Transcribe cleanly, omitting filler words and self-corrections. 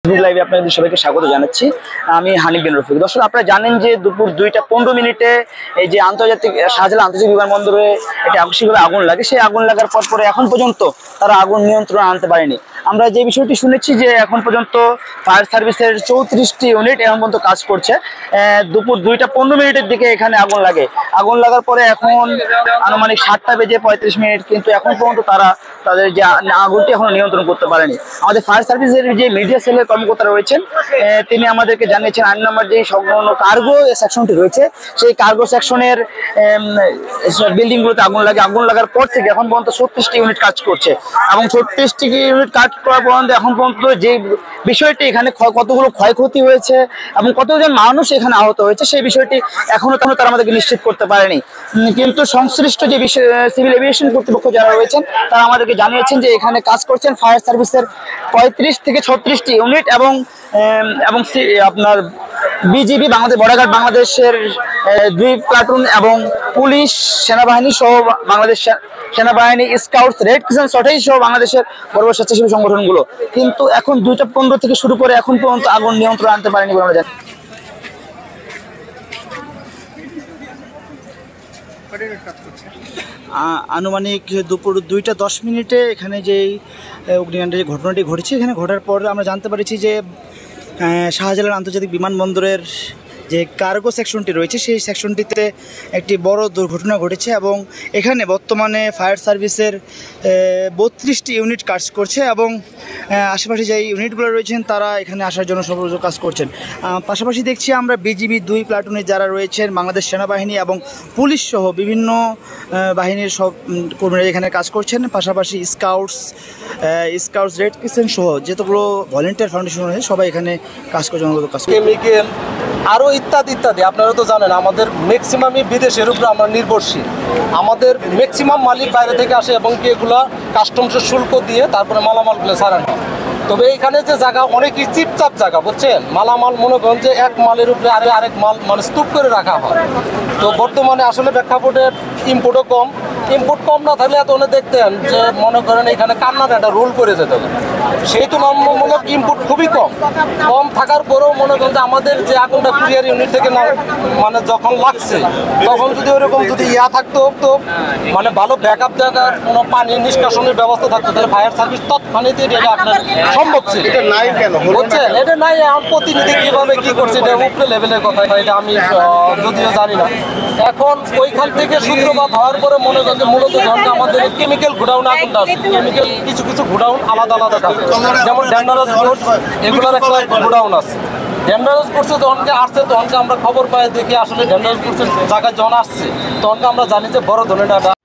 লাইভে আপনাদের সবাইকে স্বাগত জানাচ্ছি। আমি হানিফ বিন রফিক। দর্শক, আপনারা জানেন যে দুপুর 2টা 15 মিনিটে এই যে আন্তর্জাতিক শাহজালাল আন্তর্জাতিক বিমানবন্দরে এটা আকস্মিকভাবে আগুন লাগে। সেই আগুন লাগার পরে এখন পর্যন্ত তারা আগুন নিয়ন্ত্রণে আনতে পারেনি। আমরা যে বিষয়টি শুনেছি যে এখন পর্যন্ত ফায়ার সার্ভিসের 34টি ইউনিট এখন পর্যন্ত কাজ করছে। দুপুর 2টা 15 মিনিটের দিকে এখানে আগুন লাগে। আগুন লাগার পরে এখন আনুমানিক 7টা বেজে 35 মিনিট, কিন্তু এখন পর্যন্ত তারা তাদের যে আগুনটি এখনো নিয়ন্ত্রণ করতে পারেনি। আমাদের ফায়ার সার্ভিসের যে মিডিয়া সেলের কর্মকর্তারা রয়েছেন তিনি আমাদেরকে জানিয়েছেন 8 নম্বর যে সংলগ্ন কার্গো সেকশনটি রয়েছে সেই কার্গো সেকশনের বিল্ডিংগুলোতে আগুন লাগে। আগুন লাগার পর থেকে এখন পর্যন্ত 36টি ইউনিট কাজ করছে এবং 36টি ইউনিট কাজ করার পর্যন্ত এখন পর্যন্ত যে বিষয়টি এখানে কতগুলো ক্ষয়ক্ষতি হয়েছে এবং কতজন মানুষ এখানে আহত হয়েছে সেই বিষয়টি এখনো তারা আমাদেরকে নিশ্চিত করতে পারেনি। কিন্তু সংশ্লিষ্ট যে সিভিল এভিয়েশন কর্তৃপক্ষ যারা রয়েছেন তারা আমাদেরকে জানিয়েছেন যে এখানে কাজ করছেন ফায়ার সার্ভিসের 35 থেকে 36টি ইউনিট এবং আপনার বিজিবি বর্ডার গার্ড বাংলাদেশের 2 প্লাটুন এবং পুলিশ সেনাবাহিনী সহ বাংলাদেশ সেনাবাহিনী, স্কাউটস, রেড ক্রিসেন্ট সোসাইটি সহ বাংলাদেশের বড় বড় স্বেচ্ছাসেবী সংগঠনগুলো কিন্তু এখন 2টা 15 থেকে শুরু করে এখন পর্যন্ত আগুন নিয়ন্ত্রণ আনতে পারেনি বলে আমরা জানি। আনুমানিক দুপুর 2টা 10 মিনিটে এখানে যেই অগ্নিকাণ্ডের ঘটনাটি ঘটেছে, এখানে ঘটার পর আমরা জানতে পেরেছি যে শাহজালাল আন্তর্জাতিক বিমানবন্দরের যে কার্গো সেকশনটি রয়েছে সেই সেকশনটিতে একটি বড় দুর্ঘটনা ঘটেছে এবং এখানে বর্তমানে ফায়ার সার্ভিসের 32টি ইউনিট কাজ করছে এবং আশেপাশে যে ইউনিটগুলো রয়েছেন তারা এখানে আসার জন্য সর্বোচ্চ কাজ করছেন। পাশাপাশি দেখছি আমরা বিজিবি 2 প্লাটুনে যারা রয়েছেন, বাংলাদেশ সেনাবাহিনী এবং পুলিশ সহ বিভিন্ন বাহিনীর সব কর্মীরা এখানে কাজ করছেন। পাশাপাশি স্কাউটস, রেড ক্রিসেন্ট সহ যতগুলো ভলেন্টিয়ার ফাউন্ডেশন রয়েছে সবাই এখানে কাজ করছেন। কেমিক্যাল আরও ইত্যাদি ইত্যাদি। আপনারা তো জানেন আমাদের ম্যাক্সিমামই বিদেশের উপরে আমরা নির্ভরশীল। আমাদের ম্যাক্সিমাম মালিক বাইরে থেকে আসে এবং কি এগুলো কাস্টমসের শুল্ক দিয়ে তারপরে মালামালগুলো ছাড়ানো হয়। তবে এইখানে যে জায়গা অনেকই চিপচাপ জায়গা, বুঝছেন, মালামাল মনে করেন যে এক মালের উপরে আরেক মাল মানে স্তূপ করে রাখা হয়। তো বর্তমানে আসলে প্রেক্ষাপটের ইম্পোর্টও কম। ইম্পোর্ট কম না থাকলে এত দেখতেন যে মনে করেন এখানে কান্নার একটা রোল করে যেতে হবে। সেই তুলনামূলক ইম্পোর্ট খুবই কম থাকার পরেও মনে করেন যে আমাদের যে আগুনটা কুরিয়ার ইউনিট থেকে না মানে যখন লাগছে তখন যদি ওরকম যদি থাকতো তো মানে ভালো ব্যাকআপ দেওয়ার কোনো পানি নিষ্কাশনের ব্যবস্থা থাকতো তাহলে ফায়ার সার্ভিস তৎক্ষণিক এটা আপনার সম্ভব ছিল। এটা নাই কেন বুঝছেন? এটা নাই। আমার প্রতিনিধি কীভাবে কী করছে এটা উপরে লেভেলের কথা, এটা আমি যদিও জানি না। এখন ওইখান থেকে সূত্রপাত হওয়ার পরে মনে করেন যে মূলত যখন আমাদের কেমিক্যাল গোডাউন আগুনটা আছে, কেমিক্যাল কিছু গোডাউন আলাদা আলাদা থাকে, যেমন ডেন্ডারাস গোডস এগুলোর একটা গোডাউন আছে। ডেন্ডারাস গোডসে যখনকে আসছে তখনকে আমরা খবর পাই দেখি আসলে ডেন্ডারাস গোডসের জায়গায় যখন আসছে তখনকে আমরা জানি যে বড় ধরনের